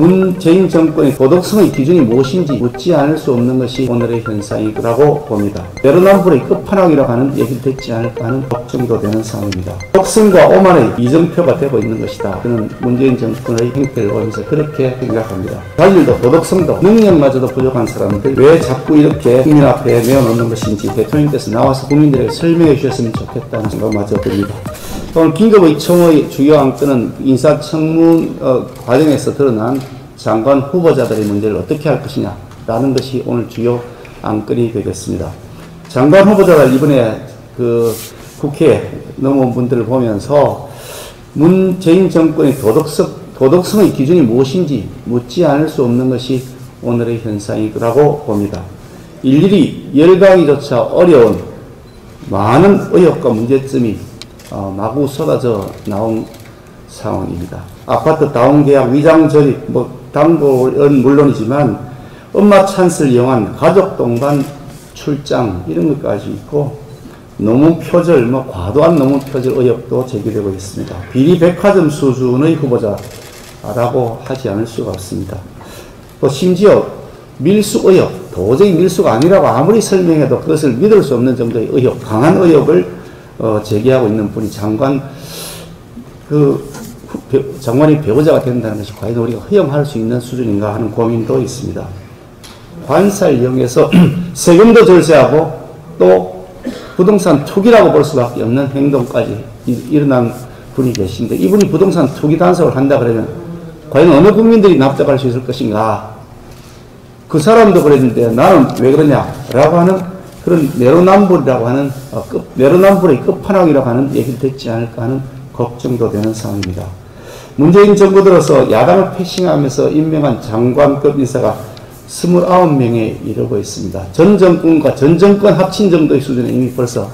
문재인 정권의 도덕성의 기준이 무엇인지 묻지 않을 수 없는 것이 오늘의 현상이라고 봅니다. 내로남불의 끝판왕이라고 하는 얘기를 듣지 않을까 하는 걱정도 되는 상황입니다. 독성과 오만의 이정표가 되고 있는 것이다. 저는 문재인 정권의 행태를 보면서 그렇게 생각합니다. 자질도 도덕성도 능력마저도 부족한 사람들 왜 자꾸 이렇게 국민 앞에 내어놓는 것인지 대통령께서 나와서 국민들에게 설명해 주셨으면 좋겠다는 생각마저 듭니다. 오늘 긴급의총의 주요 안건은 인사청문 과정에서 드러난 장관 후보자들의 문제를 어떻게 할 것이냐라는 것이 오늘 주요 안건이 되겠습니다. 장관 후보자가 이번에 국회에 넘어온 분들을 보면서 문재인 정권의 도덕성의 기준이 무엇인지 묻지 않을 수 없는 것이 오늘의 현상이라고 봅니다. 일일이 열강이조차 어려운 많은 의혹과 문제점이 마구 쏟아져 나온 상황입니다. 아파트 다운계약, 위장조립, 단골은 물론이지만 엄마 찬스를 이용한 가족 동반 출장 이런 것까지 있고 노무 표절, 과도한 노무 표절 의혹도 제기되고 있습니다. 비리 백화점 수준의 후보자라고 하지 않을 수가 없습니다. 또 심지어 밀수 의혹, 도저히 밀수가 아니라고 아무리 설명해도 그것을 믿을 수 없는 정도의 의혹, 강한 의혹을 제기하고 있는 분이 장관이 배우자가 된다는 것이 과연 우리가 허용할 수 있는 수준인가 하는 고민도 있습니다. 관사를 이용해서 세금도 절세하고 또 부동산 투기라고 볼 수밖에 없는 행동까지 일어난 분이 계신데 이분이 부동산 투기 단속을 한다 그러면 과연 어느 국민들이 납득할 수 있을 것인가? 그 사람도 그랬는데 나는 왜 그러냐라고 하는 그런 내로남불이라고 하는 내로남불의 끝판왕이라고 하는 얘기를 듣지 않을까 하는 걱정도 되는 상황입니다. 문재인 정부 들어서 야당을 패싱하면서 임명한 장관급 인사가 29명에 이르고 있습니다. 전 정권과 전 정권 합친 정도의 수준에 이미 벌써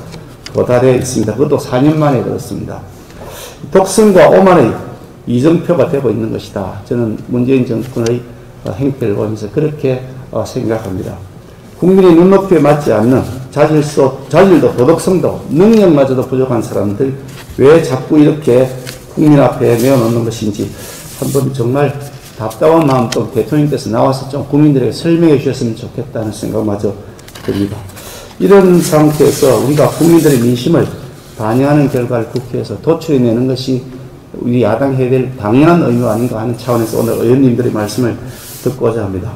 도달해 있습니다. 그것도 4년 만에 그렇습니다. 독성과 오만의 이정표가 되고 있는 것이다. 저는 문재인 정권의 행태를 보면서 그렇게 생각합니다. 국민의 눈높이에 맞지 않는 자질도 도덕성도 능력마저도 부족한 사람들 왜 자꾸 이렇게 국민 앞에 내어놓는 것인지 한번 정말 답답한 마음도 대통령께서 나와서 좀 국민들에게 설명해 주셨으면 좋겠다는 생각마저 듭니다. 이런 상태에서 우리가 국민들의 민심을 반영하는 결과를 국회에서 도출해내는 것이 우리 야당이 해야 될 당연한 의무 아닌가 하는 차원에서 오늘 의원님들의 말씀을 듣고자 합니다.